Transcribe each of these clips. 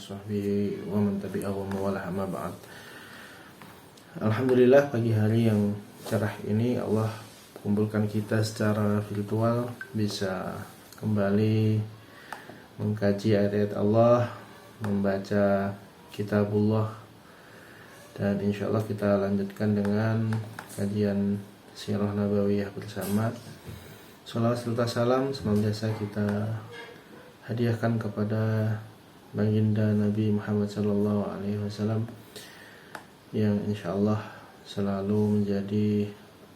sahbihi wa man tabi'ahum wa la amma ba'd. Alhamdulillah, pagi hari yang cerah ini Allah kumpulkan kita secara virtual, bisa kembali mengkaji ayat-ayat Allah, membaca kitabullah, dan insyaallah kita lanjutkan dengan kajian sirah nabawiyah bersama. Shalawat serta salam senantiasa kita hadiahkan kepada baginda Nabi Muhammad SAW yang insyaallah selalu menjadi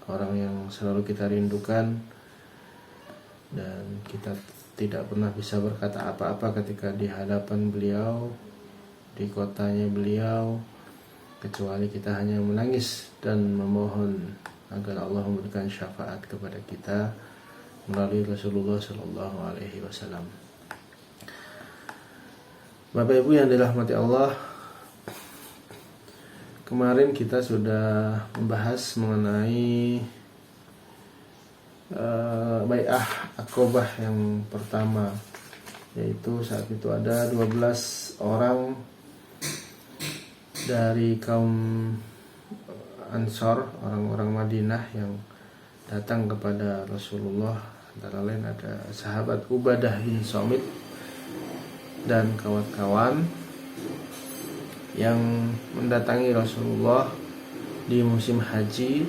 orang yang selalu kita rindukan, dan kita tidak pernah bisa berkata apa-apa ketika di hadapan beliau, di kotanya beliau, kecuali kita hanya menangis dan memohon agar Allah memberikan syafaat kepada kita melalui Rasulullah SAW. Bapak Ibu yang dirahmati Allah, kemarin kita sudah membahas mengenai bai'ah Aqabah yang pertama, yaitu saat itu ada 12 orang dari kaum Ansor, orang-orang Madinah yang datang kepada Rasulullah. Antara lain ada sahabat Ubadah bin Samit dan kawan-kawan yang mendatangi Rasulullah di musim haji,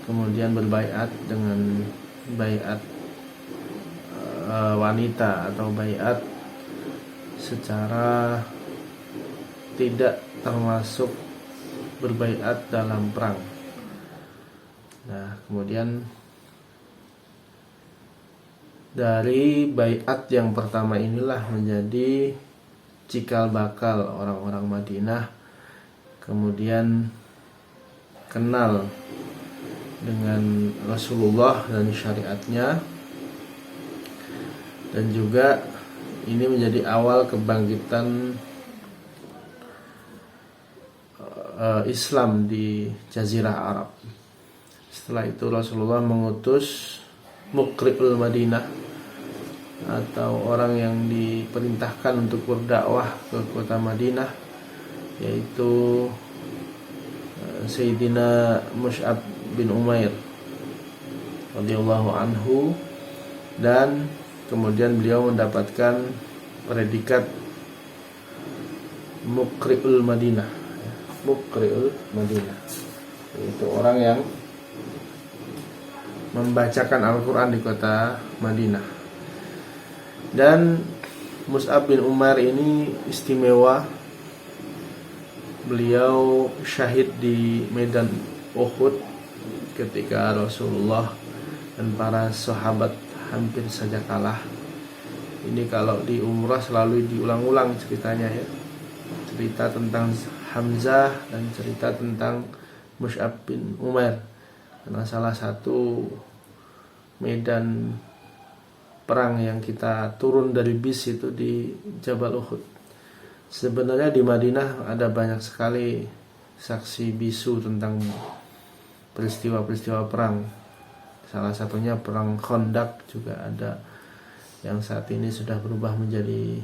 kemudian berbaiat dengan baiat wanita atau baiat secara tidak termasuk berbaiat dalam perang. Nah, kemudian dari baiat yang pertama inilah menjadi cikal bakal orang-orang Madinah kemudian kenal dengan Rasulullah dan syariatnya, dan juga ini menjadi awal kebangkitan Islam di Jazirah Arab. Setelah itu Rasulullah mengutus Muqri'ul Madinah, atau orang yang diperintahkan untuk berdakwah ke kota Madinah, yaitu Sayyidina Mus'ab bin Umair radhiyallahu anhu, dan kemudian beliau mendapatkan predikat Muqri'ul Madinah. Muqri'ul Madinah, yaitu orang yang membacakan Al-Quran di kota Madinah. Dan Mus'ab bin Umair ini istimewa. Beliau syahid di medan Uhud ketika Rasulullah dan para sahabat hampir saja kalah. Ini kalau di umrah selalu diulang-ulang ceritanya ya. Cerita tentang Hamzah dan cerita tentang Mus'ab bin Umair, karena salah satu medan perang yang kita turun dari bis itu di Jabal Uhud. Sebenarnya di Madinah ada banyak sekali saksi bisu tentang peristiwa-peristiwa perang. Salah satunya perang Khandaq juga ada, yang saat ini sudah berubah menjadi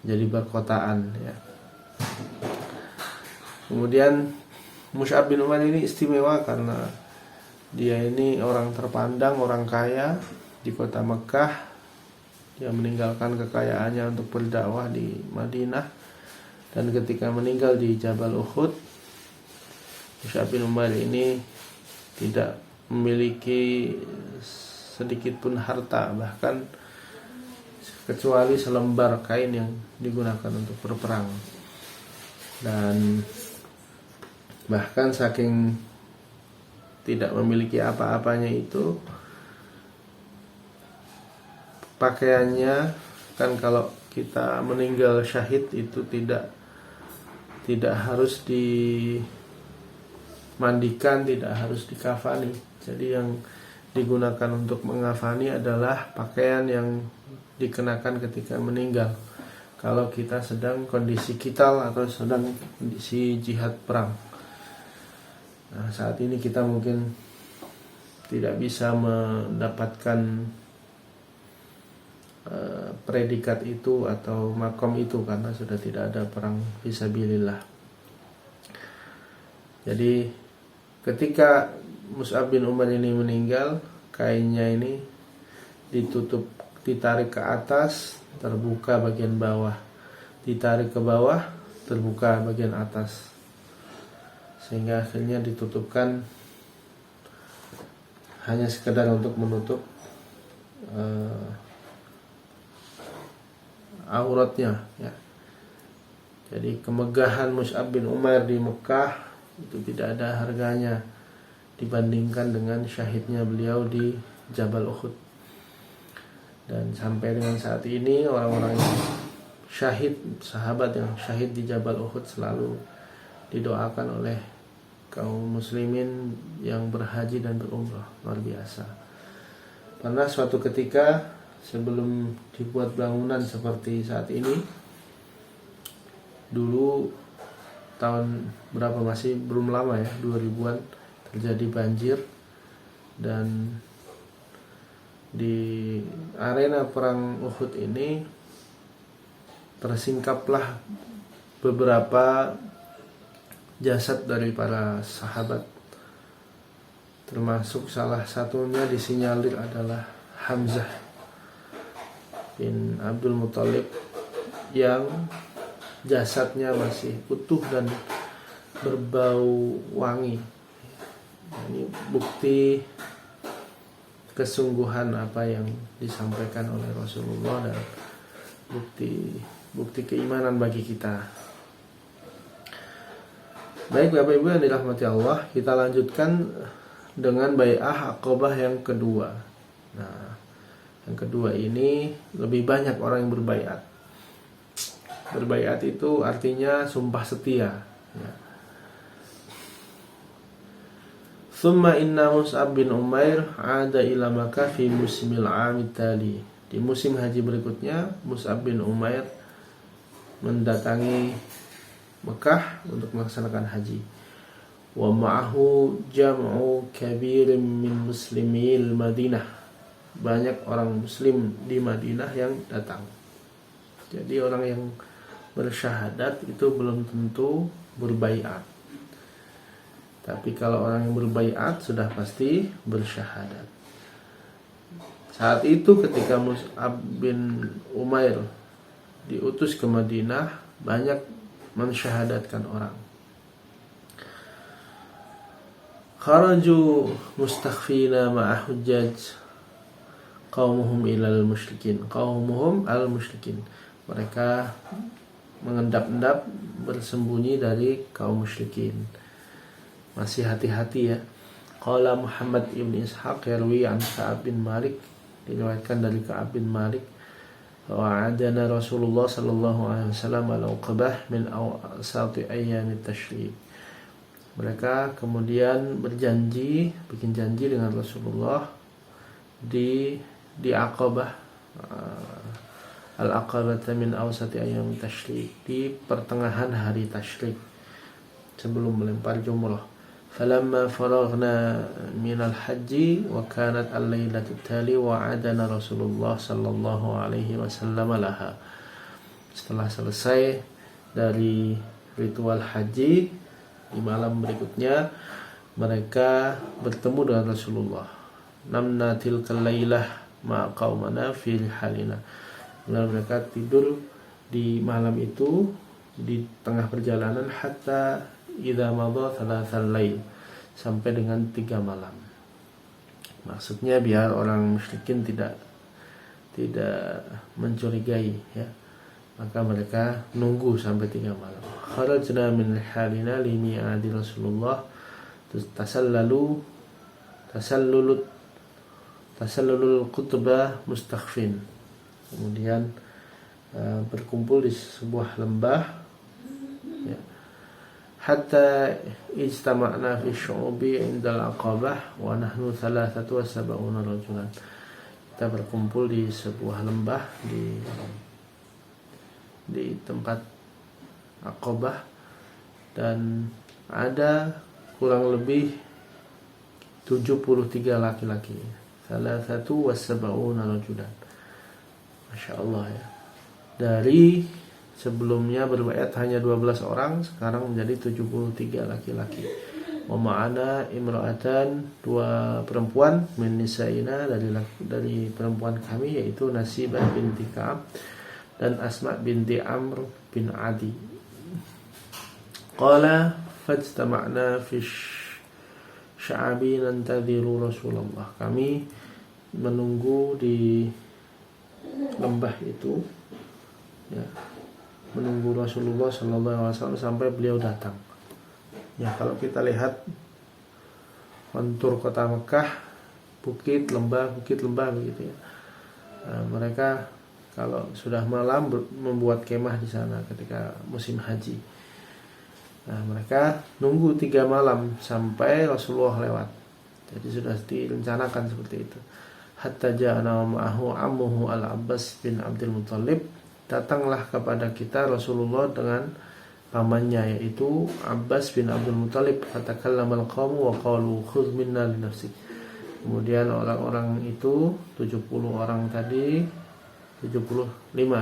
perkotaan ya. Kemudian Mus'ab bin Umair ini istimewa karena dia ini orang terpandang, orang kaya di kota Mekah. Dia meninggalkan kekayaannya untuk berdakwah di Madinah, dan ketika meninggal di Jabal Uhud, Mus'ab bin Umair ini tidak memiliki sedikit pun harta, bahkan kecuali selembar kain yang digunakan untuk berperang. Dan bahkan saking tidak memiliki apa-apanya itu, pakaiannya kan kalau kita meninggal syahid itu tidak harus dimandikan, tidak harus dikafani. Jadi yang digunakan untuk mengafani adalah pakaian yang dikenakan ketika meninggal, kalau kita sedang kondisi qital atau sedang kondisi jihad perang. Nah, saat ini kita mungkin tidak bisa mendapatkan predikat itu atau makom itu karena sudah tidak ada perang fisabilillah. Jadi ketika Mus'ab bin Umair ini meninggal, kainnya ini ditutup, ditarik ke atas, terbuka bagian bawah, ditarik ke bawah, terbuka bagian atas, sehingga akhirnya ditutupkan hanya sekedar untuk menutup auratnya ya. Jadi kemegahan Mus'ab bin Umair di Mekah itu tidak ada harganya dibandingkan dengan syahidnya beliau di Jabal Uhud. Dan sampai dengan saat ini orang-orang yang syahid, sahabat yang syahid di Jabal Uhud selalu didoakan oleh kaum muslimin yang berhaji dan berumrah. Luar biasa. Karena suatu ketika sebelum dibuat bangunan seperti saat ini, dulu tahun berapa, masih belum lama ya, 2000-an, terjadi banjir, dan di arena perang Uhud ini tersingkaplah beberapa jasad dari para sahabat, termasuk salah satunya disinyalir adalah Hamzah bin Abdul Muthalib yang jasadnya masih utuh dan berbau wangi. Ini bukti kesungguhan apa yang disampaikan oleh Rasulullah dan bukti keimanan bagi kita. Baik Bapak Ibu yang dirahmati Allah, kita lanjutkan dengan bai'ah Aqabah yang kedua. Nah, yang kedua ini lebih banyak orang yang berbaiat. Berbaiat itu artinya sumpah setia ya. Thumma inna Mus'ab bin Umair ada ila Makkah fi musimil 'am tali. Di musim haji berikutnya Mus'ab bin Umair mendatangi Mekah untuk melaksanakan haji. Wa ma'ahu jam'u kabirin min muslimil Madinah. Banyak orang muslim di Madinah yang datang. Jadi orang yang bersyahadat itu belum tentu berbaiat. Tapi kalau orang yang berbaiat sudah pasti bersyahadat. Saat itu ketika Mus'ab bin Umair diutus ke Madinah, banyak mensyahadatkan orang. Kharaju mustakhfina ma'a hujjaj qaumuhum ilal musyrikin. Qaumuhum al musyrikin. Mereka mengendap-endap bersembunyi dari kaum musyrikin. Masih hati-hati ya. Qala Muhammad ibn Ishaq yarwi an Ka'ab bin Malik, diriwayatkan dari Ka'ab bin Malik, wa adana Rasulullah sallallahu alaihi wasallam al-Uqbah min awsati ayyamit tasyrik. Mereka kemudian bikin janji dengan Rasulullah di Aqabah, al-Aqabah min awsati ayyamit tasyrik, di pertengahan hari tasyrik sebelum melempar jumrah. Falamma faraghna minal haji wa kanat al-lailatu tali wa adana Rasulullah sallallahu alaihi wasallam laha. Setelah selesai dari ritual haji, di malam berikutnya mereka bertemu dengan Rasulullah. Namna tilkal lailah ma qaumana fi halina. Lalu mereka tidur di malam itu di tengah perjalanan hatta idza madha thalathal lail, sampai dengan 3 malam. Maksudnya biar orang musyrikin tidak mencurigai ya. Maka mereka nunggu sampai 3 malam. Kharajna min halina li mi'adi Rasulullah tasallulul qutbah mustakhfin. Kemudian berkumpul di sebuah lembah ya. Hatta ijtama'na fi syu'ubi indal Aqabah wa nahnu 73 rajulan. Kita berkumpul di sebuah lembah di tempat Aqabah, dan ada kurang lebih 73 laki-laki. 73 rajulan. Masya Allah ya. Dari sebelumnya berbaiat hanya 12 orang, sekarang menjadi 73 laki-laki. Wa ma'ana imra'atan, 2 perempuan, min nisaina, dari perempuan kami, yaitu Nasibah binti Ka'ab dan Asma binti Amr bin Adi. Qala fajtama'na fi sya'abi nantadhiru Rasulullah. Kami menunggu di lembah itu, ya, menunggu Rasulullah SAW sampai beliau datang. Ya, kalau kita lihat kontur kota Mekah, bukit lembah begitu ya. Nah, mereka kalau sudah malam membuat kemah di sana ketika musim haji. Nah, mereka nunggu 3 malam sampai Rasulullah lewat. Jadi sudah direncanakan seperti itu. Hatta ja'ana ma'ahu ammuhu Al-Abbas bin Abdul Muttalib. Datanglah kepada kita Rasulullah dengan pamannya, yaitu Abbas bin Abdul Muttalib. Fatakallamal qawmu wa qalu khudh minna li nafsik. Kemudian orang-orang itu 70 orang tadi, 75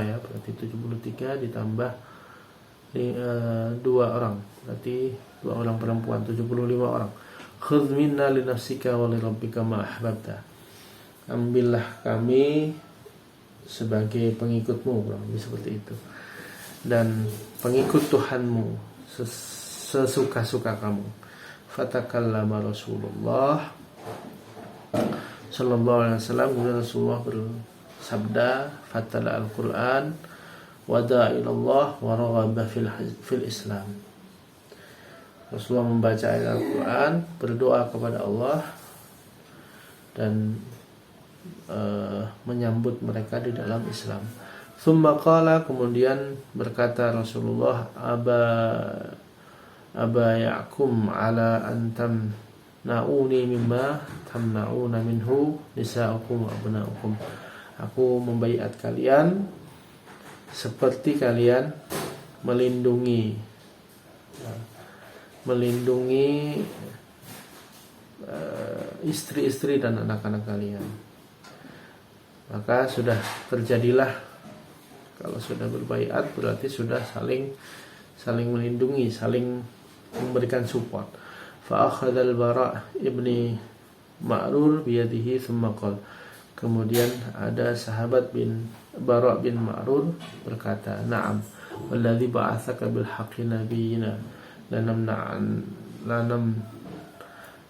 ya, berarti 73 ditambah 2 orang, berarti 2 orang perempuan, 75 orang. Khudh minna li nafsika wa li rabbika ma ahbabta. Ambillah kami sebagai pengikutmu, kurang lebih seperti itu, dan pengikut Tuhanmu sesuka-suka kamu. Fatakallama Rasulullah sallallahu alaihi wasallam. Kemudian Rasulullah bersabda, fatala al-Quran wada ilallah wa raghaba fil Islam. Rasulullah membaca ayat Al-Quran, berdoa kepada Allah, dan menyambut mereka di dalam Islam. Tsumma qala, kemudian berkata Rasulullah, aba ya'kum ala antam na'uni mimma tamna'una minhu nisa'ukum wa abna'ukum. Aku membaiat kalian seperti kalian melindungi istri-istri dan anak-anak kalian. Maka sudah terjadilah, kalau sudah berbaiat berarti sudah saling melindungi, saling memberikan support. Fa akhadhal Bara' ibni Ma'rur biyadihi thumma qala. Kemudian ada sahabat Bara' bin Ma'rur berkata, "Na'am, walladzi ba'atsaka bil haqqi nabiyina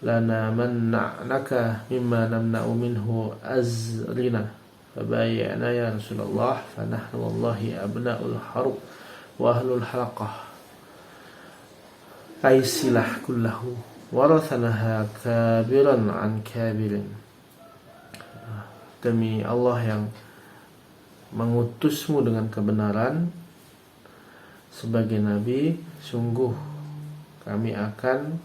lanamanna'naka mimma namna'u minhu azrina fabayyana ya Rasulullah fanahnu wallahi abna'ul harb wa ahlul halaqah aisilah kullahu warathanaha kabiran an kabirin." Demi Allah yang mengutusmu dengan kebenaran sebagai nabi, sungguh kami akan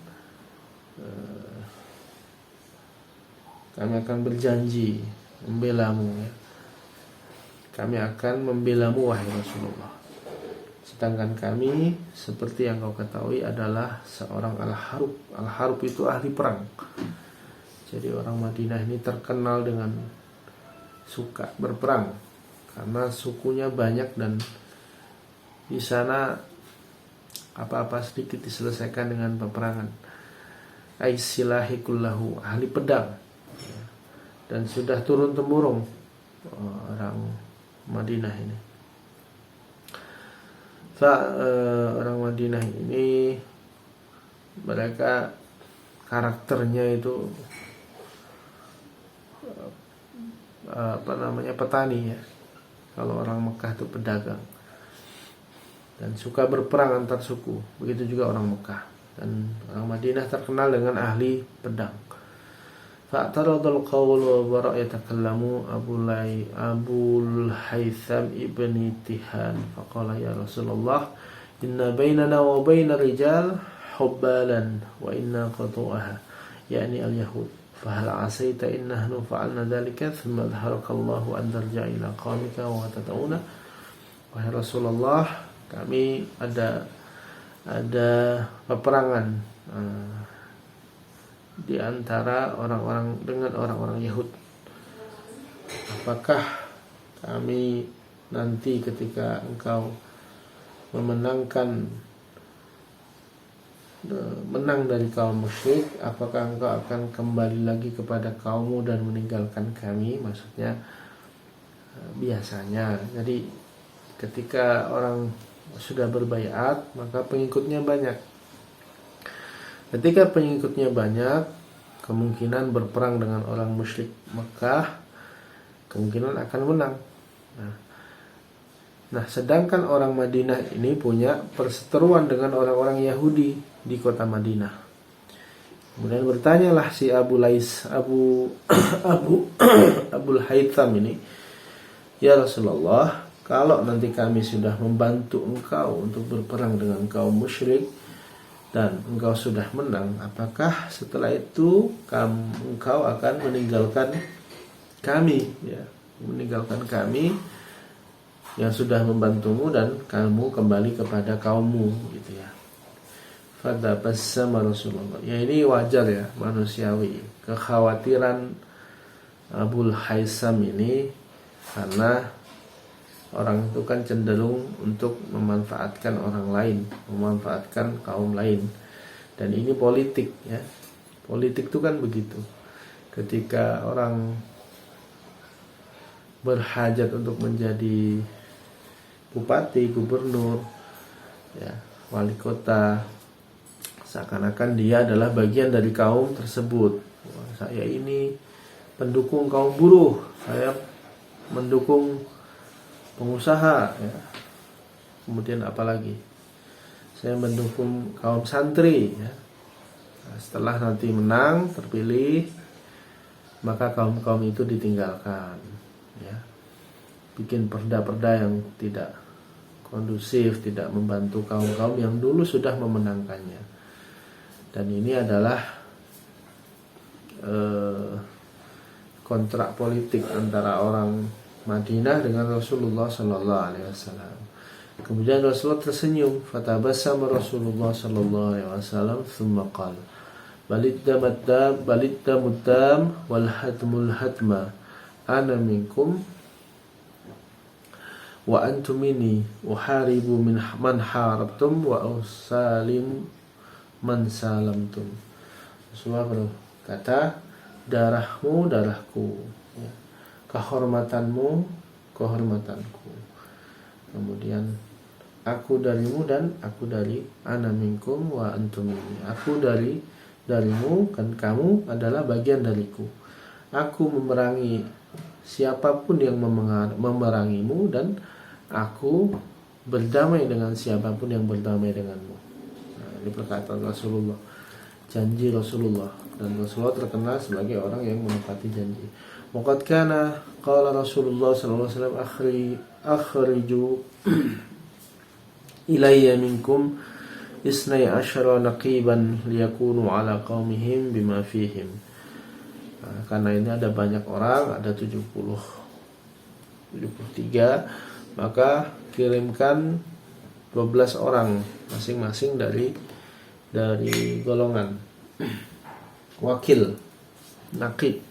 berjanji membelamu, ya. Kami akan membelamu wahai Rasulullah. Sedangkan kami, seperti yang kau ketahui, adalah seorang al-harub. Al-harub itu ahli perang. Jadi orang Madinah ini terkenal dengan suka berperang karena sukunya banyak dan di sana apa-apa sedikit diselesaikan dengan peperangan. Aisilahi kullahu, ahli pedang, dan sudah turun temurun orang Madinah ini. Orang Madinah ini mereka karakternya itu petani, ya. Kalau orang Mekah itu pedagang dan suka berperang antar suku. Begitu juga orang Mekah, dan orang Madinah terkenal dengan ahli pedang. Fa'taradul qawl wa bara' yatakallamu Abul Haytham ibni Tihan faqala ya Rasulullah inna bainana wa bainar rijal hubbalan wa inna qatu'aha, yakni al-yahud. Fahal asaita in nahnu fa'alna dhalika thumma adharakallahu an tarja' ila qawmika wa tata'una. Wahai Rasulullah, kami ada peperangan di antara orang-orang dengan orang-orang Yahud. Apakah kami nanti ketika engkau menang dari kaum musyrik, apakah engkau akan kembali lagi kepada kaummu dan meninggalkan kami? Maksudnya biasanya, jadi ketika orang sudah berbaiat maka pengikutnya banyak. Ketika pengikutnya banyak, kemungkinan berperang dengan orang musyrik Mekah kemungkinan akan menang. Nah, sedangkan orang Madinah ini punya perseteruan dengan orang-orang Yahudi di kota Madinah. Kemudian bertanyalah si Abul Haytham ini, ya Rasulullah, kalau nanti kami sudah membantu engkau untuk berperang dengan kaum musyrik dan engkau sudah menang, apakah setelah itu engkau akan meninggalkan kami, ya, meninggalkan kami yang sudah membantumu dan kamu kembali kepada kaummu, gitu ya. Fatabassama Rasulullah. Ya, ini wajar ya, manusiawi. Kekhawatiran Abul Haytham ini karena orang itu kan cenderung untuk memanfaatkan orang lain, memanfaatkan kaum lain. Dan ini politik ya. Politik itu kan begitu. Ketika orang berhajat untuk menjadi bupati, gubernur, ya, wali kota, seakan-akan dia adalah bagian dari kaum tersebut. Wah, saya ini pendukung kaum buruh, saya mendukung pengusaha, ya. Kemudian apalagi, saya mendukung kaum santri, ya. Nah, setelah nanti menang, terpilih, maka kaum-kaum itu ditinggalkan, ya. Bikin perda-perda yang tidak kondusif, tidak membantu kaum-kaum yang dulu sudah memenangkannya. Dan ini adalah kontrak politik antara orang Madinah dengan Rasulullah Sallallahu Alaihi Wasallam. Kemudian Rasulullah tersenyum, fatabassama Rasulullah Sallallahu Alaihi Wasallam, thumma qala, balidda muddam wal hatmul hatma, ana minkum wa antum minni, uharibu min man harabtum wa usalim man salamtum. Rasulullah berkata, darahmu darahku, ya. Kehormatanmu kehormatanku. Kemudian aku darimu dan aku dari, ana minkum wa antum minni, aku darimu dan kamu adalah bagian dariku. Aku memerangi siapapun yang memerangimu dan aku berdamai dengan siapapun yang berdamai denganmu. Nah, ini perkataan Rasulullah, janji Rasulullah, dan Rasulullah terkenal sebagai orang yang menepati janji. Waqad kana qala Rasulullah sallallahu alaihi wasallam, akhriju ilayya minkum isnai asyara naqiban liyakunu ala qaumihim bima fihim. Nah, karena ini ada banyak orang, ada 73, maka kirimkan 12 orang masing-masing dari golongan wakil, naqib.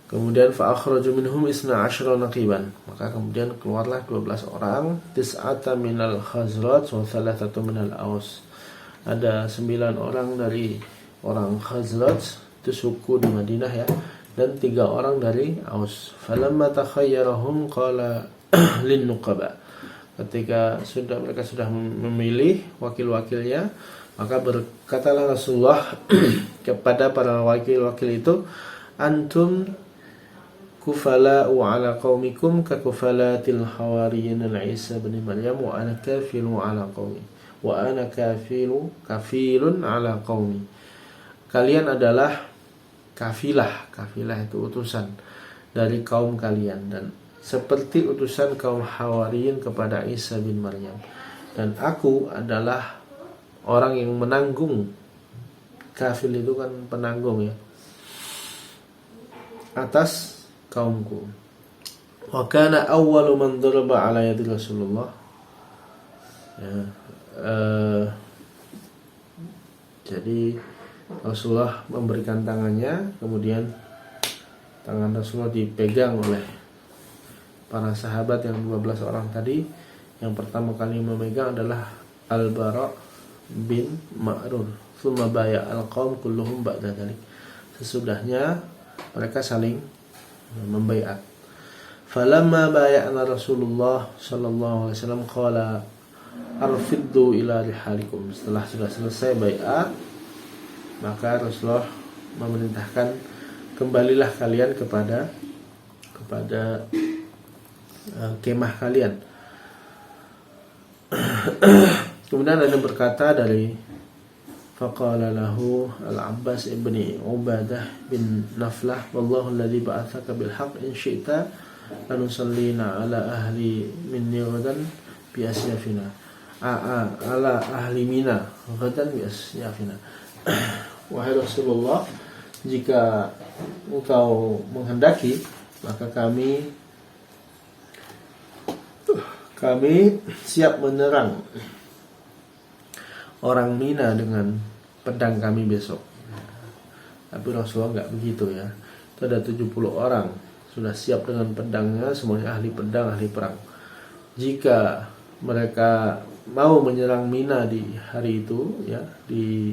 Kemudian fa'akhraju minhum isna asyara naqiban, maka kemudian keluarlah 12 orang, tis'ata minal Khazraj wa thalathatu minal Aus. Ada 9 orang dari orang Khazraj, itu suku di Madinah ya, dan 3 orang dari Aus. Falamma takhayyarahum qala lin nuqaba. Ketika mereka sudah memilih wakil-wakilnya, maka berkatalah Rasulullah kepada para wakil-wakil itu, antum kufala'u ala qaumikum ka kufalatil hawariyin al-Isa bin Maryam wa ana kafilu ala qaumi wa ana kafilun ala qaumi. Kalian adalah kafilah itu utusan dari kaum kalian, dan seperti utusan kaum Hawariyin kepada Isa bin Maryam, dan aku adalah orang yang menanggung. Kafil itu kan penanggung ya, atas kaumku. Wa kana awwalu man daraba ala yadi Rasulullah, ya, jadi Rasulullah memberikan tangannya, kemudian Tangan Rasulullah dipegang oleh para sahabat yang 12 orang tadi. Yang pertama kali memegang adalah Al-Bara bin Ma'rur. Tsumma baya al-qaum kulluhum ba'da dzalik. Sesudahnya mereka saling membaiat. Falamma baya'na Rasulullah sallallahu alaihi wasallam qala arfiddu ila rihalikum. Setelah sudah selesai baiat, maka Rasulullah memerintahkan kembalilah kalian kepada kemah kalian. Kemudian ada yang berkata dari faqala lahu Al-Abbas ibni Ubadah bin Naflah wallahu alladhi ba'athaka bil haqq in syi'ta lanusallina ala ahli minni ghadan bi asyafina ala ahli mina ghadan bi asyafina. Wahai Rasulullah, jika engkau menghendaki maka kami siap menyerang orang Mina dengan pedang kami besok. Tapi Rasulullah nggak begitu ya. Itu ada 70 orang sudah siap dengan pedangnya, semuanya ahli pedang, ahli perang. Jika mereka mau menyerang Mina di hari itu ya, di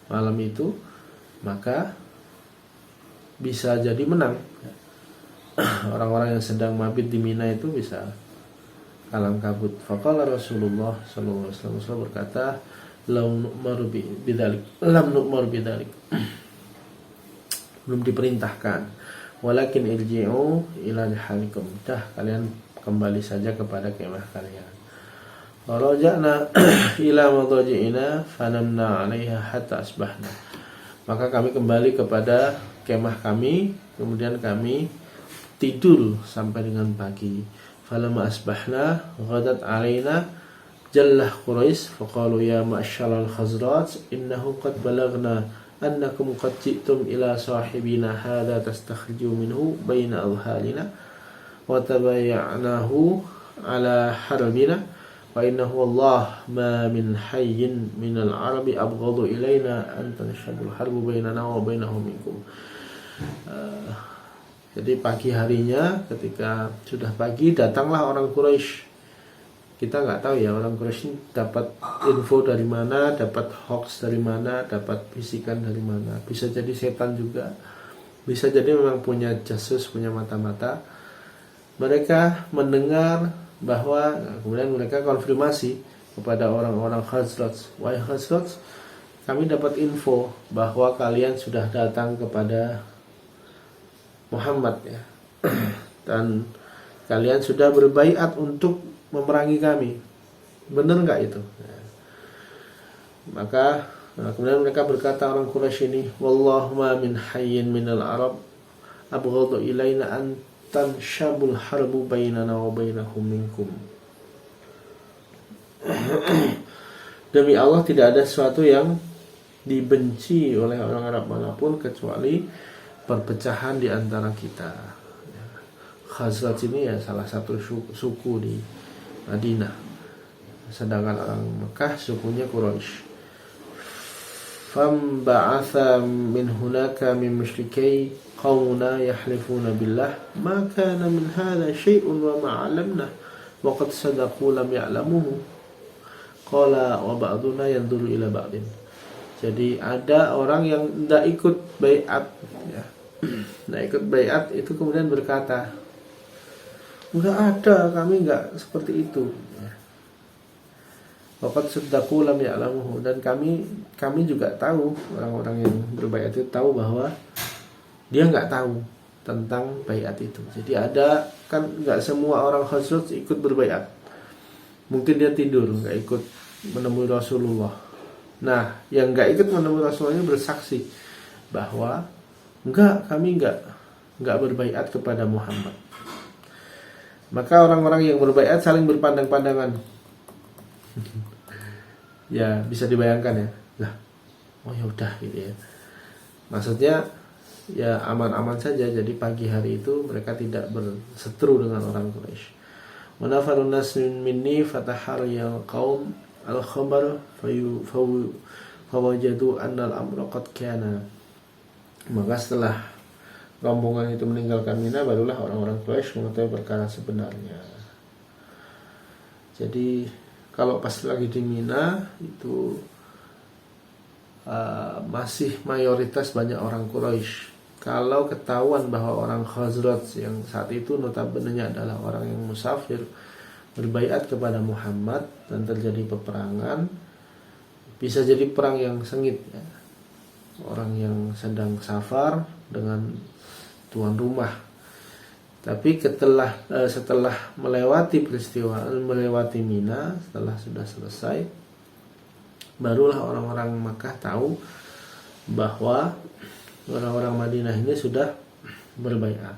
malam itu, maka bisa jadi menang. Orang-orang yang sedang mabit di Mina itu bisa kalang kabut. Faqala Rasulullah sallallahu alaihi wasallam berkata, lam nu'mar bidzalik. Belum diperintahkan. Walakin irji'u ila rihalikum. Kalian kembali saja kepada kemah kalian. Waraja'na ila madaji'ina fanamna 'alaiha hatta asbahna. Maka kami kembali kepada kemah kami, kemudian kami tidur sampai dengan pagi. Falamma asbahna ghadat 'alaina jallah Quraisy faqalu ya ma'syaral Khazraj innahu qad balagna annakum qad ji'tum ila sahibina hadha tastakhriju minhu baina adhalina wa tabayya'nahu ala harbina wa innahu wallah ma min hayyin minal arabi abghadu ilaina an tanshadul harbu bainana wa bainahum minkum. Jadi pagi harinya ketika sudah pagi datanglah orang Quraisy. Kita nggak tahu ya orang Quraisy dapat info dari mana, dapat hoax dari mana, dapat bisikan dari mana. Bisa jadi setan juga, bisa jadi memang punya jasus, punya mata-mata. Mereka mendengar bahwa, kemudian mereka konfirmasi kepada orang-orang Khazraj. Wahai Khazraj, kami dapat info bahwa kalian sudah datang kepada Muhammad ya, dan kalian sudah berbaiat untuk memerangi kami. Benar nggak itu? Maka kemudian mereka berkata orang Quraisy ini, wallahu ma min hayyin minal arab abghadu ilaina an tansyabul harbu bainana wa bainahum minkum. Demi Allah tidak ada sesuatu yang dibenci oleh orang Arab manapun kecuali perpecahan di antara kita. Khazraj ini ya salah satu suku di Madinah. Sedangkan orang Mekah sukunya Quraisy. Fam ba'atha min hunaka min musyrikai qaumuna yahlifuna billah ma kana min hadha syai'un wa ma 'alamna wa qad sadaqu lam ya'lamuhu. Qala wa ba'duna yanzuru ila ba'din. Jadi ada orang yang tidak ikut baiat ya. Tidak ikut baiat itu kemudian berkata, enggak ada, kami enggak seperti itu ya. Waqad saddaqu lam ya'lamuhu, dan kami juga tahu, orang-orang yang berbaiat itu tahu bahwa dia enggak tahu tentang baiat itu. Jadi ada kan enggak semua orang Khazraj ikut berbaiat. Mungkin dia tidur enggak ikut menemui Rasulullah. Nah, yang enggak ikut menemui Rasulullah ini bersaksi bahwa kami enggak berbaiat kepada Muhammad. Maka orang-orang yang berbaiat saling berpandang-pandangan. Ya, bisa dibayangkan ya. Lah, oh ya udah gitu ya. Maksudnya ya aman-aman saja. Jadi pagi hari itu mereka tidak berseteru dengan orang Quraisy. Wa nafarun nas minni fatahar ya qaum al-khabar fawajadu anna al-amra qad kana. Maka setelah rombongan itu meninggalkan Mina, barulah orang-orang Quraisy mengetahui perkara sebenarnya. Jadi kalau pas lagi di Mina itu masih mayoritas banyak orang Quraisy. Kalau ketahuan bahwa orang Khazraj yang saat itu notabene adalah orang yang musafir berbaiat kepada Muhammad dan terjadi peperangan, bisa jadi perang yang sengit ya. Orang yang sedang safar dengan tuan rumah. Tapi setelah melewati Mina, setelah sudah selesai, barulah orang-orang Makkah tahu bahwa orang-orang Madinah ini sudah berbaiat.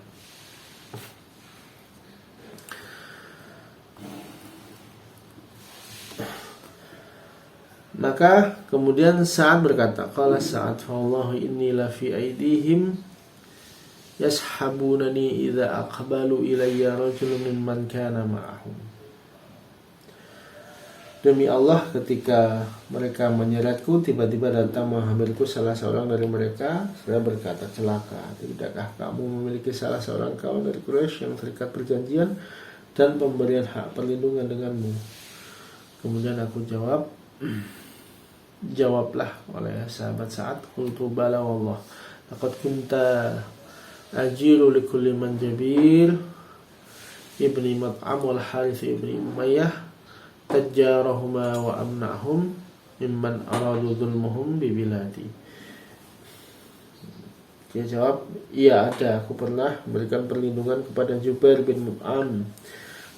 Maka kemudian Sa'ad berkata, qala Sa'ad wallahi inni la fi aidihim yashabunani idza aqbalu ilayya rajulun mimman kana ma'ahum. Demi Allah, ketika mereka menyeretku, tiba-tiba datang menghampiriku salah seorang dari mereka. Saya berkata, celaka, tidakkah kamu memiliki salah seorang kaum dari Quraisy yang terikat perjanjian dan pemberian hak perlindungan denganmu? Kemudian aku jawablah oleh sahabat Sa'ad, qultu bala wallah laqad kunta ajiru likulli man Jabir ibni Mat'am wal Harith ibni Umayyah tajjarahuma wa amna'hum mimman aradu dhulmuhum bi biladi. Dia jawab, iya ada, aku pernah memberikan perlindungan kepada Jubair bin Mut'am,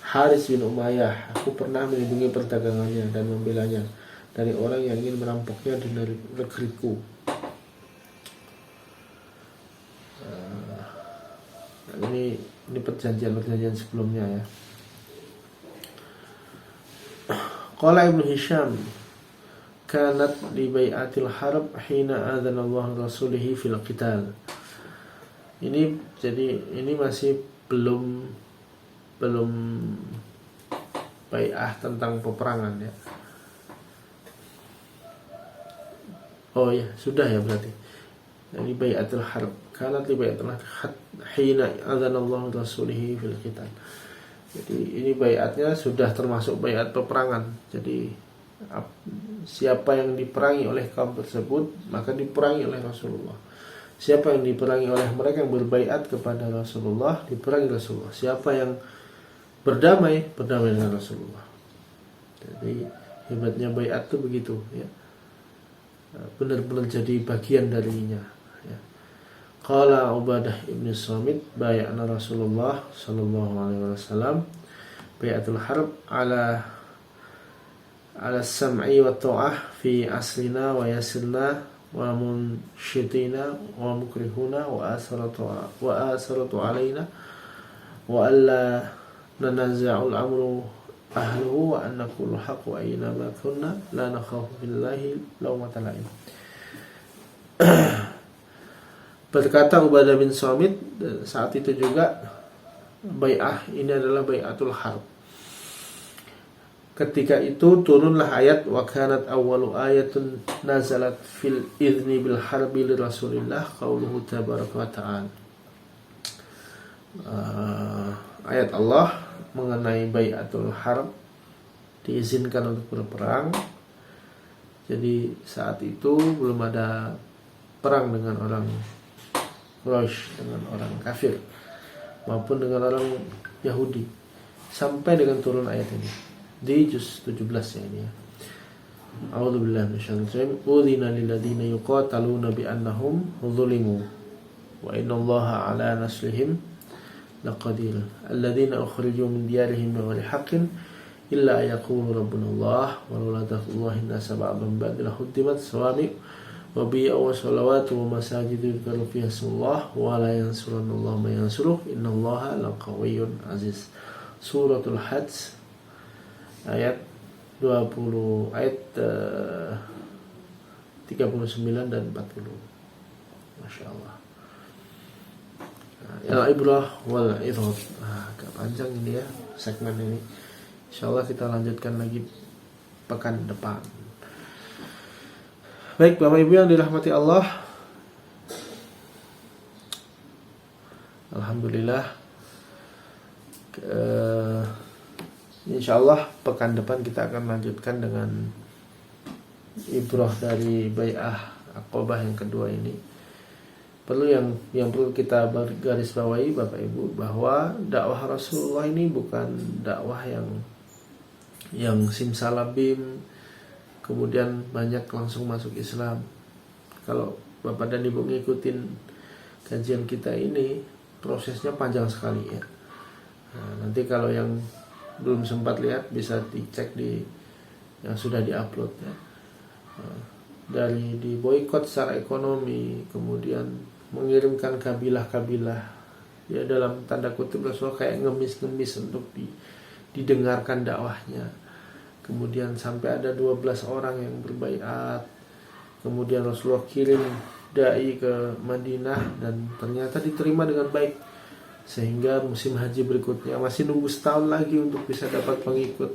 Haris bin Umayyah. Aku pernah melindungi perdagangannya dan membelanya dari orang yang ingin merampoknya di negeriku. Ini perjanjian sebelumnya ya. Qala Ibnu Hisham, kanat li bai'atil harb hina adzana Allah rasulihi fil qital. Ini masih belum bai'ah tentang peperangan ya. Oh ya, sudah ya berarti. Ini bai'atul harb. Kanat li bai'atil harb hina adzana Allah rasulihi fil qital. Jadi ini baiatnya sudah termasuk baiat peperangan. Jadi siapa yang diperangi oleh kaum tersebut maka diperangi oleh Rasulullah. Siapa yang diperangi oleh mereka yang berbaiat kepada Rasulullah, diperangi Rasulullah. Siapa yang berdamai dengan Rasulullah. Jadi hebatnya baiat itu begitu ya. Benar-benar jadi bagian darinya ya. Qala Ubadah ibn Samit, bay'ana Rasulullah sallallahu alaihi wasallam bai'atul harb ala sam'i wa ta'ah fi aslina wa yasirna wa munshitina wa mukrihuna wa asaratu alaina wa alla nanaza'ul amru ahluhu wa an naqulu haqq wa ayna ma kunna la nakhafu billahi lawmata la'im. Berkata Ubadah bin Samit, saat itu juga bai'ah ini adalah bai'atul harb. Ketika itu turunlah ayat wa kanat awwalu ayatun nazalat fil idzni bil harbi li Rasulillah qauluhu tabaraka wa ta'ala. Ayat Allah mengenai bai'atul harb, diizinkan untuk berperang. Jadi saat itu belum ada perang dengan orang Quraisy, dengan orang kafir maupun dengan orang Yahudi, sampai dengan turun ayat ini di juz 17 ya ini ya. A'udzubillahi minasyaitonir rajim. Udzina lil ladzina yuqataluna bi annahum zulimu wa innallaha ala nasrihim laqadir. Alladzina ukhriju min diyarihim bighayri haqqin illa yaqulu rabbuna Allah wa la taqullahi an-nasa ba'dhum ba'dil huddimat sawami' wa bi'a wa salawatu wa masajidu yudhkaru fiha ismullah wa la yansurunallahu man yansuruh innallaha laqawiyyun aziz. Suratul Hajj ayat 39 dan 40. Masya Allah. Al-ibrah wal idhad. Agak panjang ini ya segmen ini. Insyaallah kita lanjutkan lagi pekan depan. Baik Bapak Ibu yang dirahmati Allah, alhamdulillah insyaallah pekan depan kita akan lanjutkan dengan ibrah dari Bai'ah Aqabah yang kedua ini. Perlu yang perlu kita garis bawahi Bapak Ibu, bahwa dakwah Rasulullah ini bukan dakwah yang simsalabim kemudian banyak langsung masuk Islam. Kalau Bapak dan Ibu ngikutin kajian kita ini, prosesnya panjang sekali ya. Nah, nanti kalau yang belum sempat lihat bisa dicek di yang sudah diupload ya. Dari diboikot secara ekonomi, kemudian mengirimkan kabilah-kabilah ya, dalam tanda kutip Rasulullah kayak ngemis-ngemis untuk didengarkan dakwahnya. Kemudian sampai ada 12 orang yang berbaiat. Kemudian Rasulullah kirim dai ke Madinah dan ternyata diterima dengan baik, sehingga musim haji berikutnya masih nunggu setahun lagi untuk bisa dapat pengikut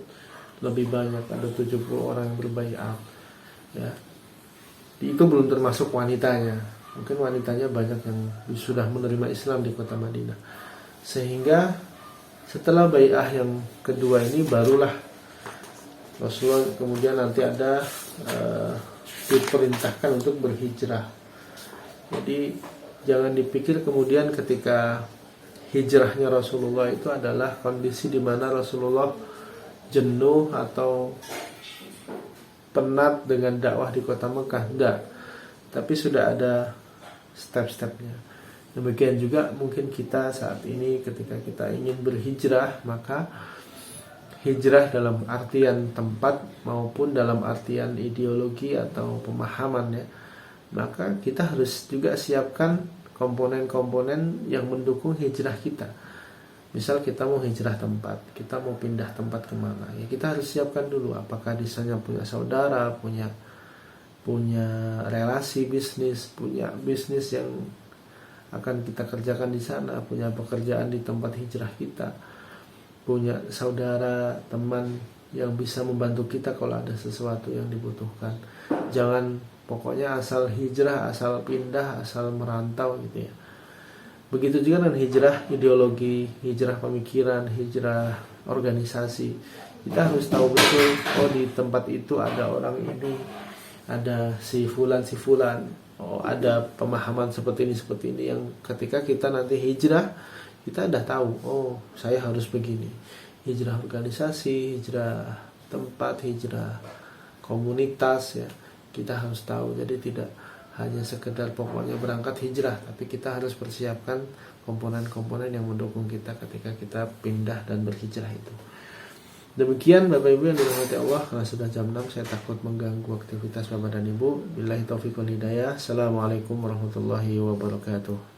lebih banyak, ada 70 orang yang berbaiat ya. Itu belum termasuk wanitanya. Mungkin wanitanya banyak yang sudah menerima Islam di kota Madinah. Sehingga setelah bai'ah yang kedua ini barulah Rasulullah kemudian nanti ada diperintahkan untuk berhijrah. Jadi jangan dipikir kemudian ketika hijrahnya Rasulullah itu adalah kondisi di mana Rasulullah jenuh atau penat dengan dakwah di kota Mekah. Tidak. Tapi sudah ada step-stepnya. Demikian juga mungkin kita saat ini ketika kita ingin berhijrah, maka hijrah dalam artian tempat maupun dalam artian ideologi atau pemahaman ya, maka kita harus juga siapkan komponen-komponen yang mendukung hijrah kita. Misal kita mau hijrah tempat, kita mau pindah tempat kemana, ya kita harus siapkan dulu apakah di sana punya saudara, punya relasi bisnis, punya bisnis yang akan kita kerjakan di sana, punya pekerjaan di tempat hijrah kita, punya saudara, teman yang bisa membantu kita kalau ada sesuatu yang dibutuhkan. Jangan pokoknya asal hijrah, asal pindah, asal merantau gitu ya. Begitu juga dengan hijrah ideologi, hijrah pemikiran, hijrah organisasi. Kita harus tahu betul, oh di tempat itu ada orang ini, ada si fulan, oh ada pemahaman seperti ini yang ketika kita nanti hijrah, kita udah tahu, oh saya harus begini. Hijrah organisasi, hijrah tempat, hijrah komunitas ya. Kita harus tahu, jadi tidak hanya sekedar pokoknya berangkat hijrah, tapi kita harus persiapkan komponen-komponen yang mendukung kita ketika kita pindah dan berhijrah itu. Demikian Bapak Ibu yang dirahmati Allah, karena sudah jam 6 saya takut mengganggu aktivitas Bapak dan Ibu. Billahi taufiq wal hidayah. Assalamualaikum warahmatullahi wabarakatuh.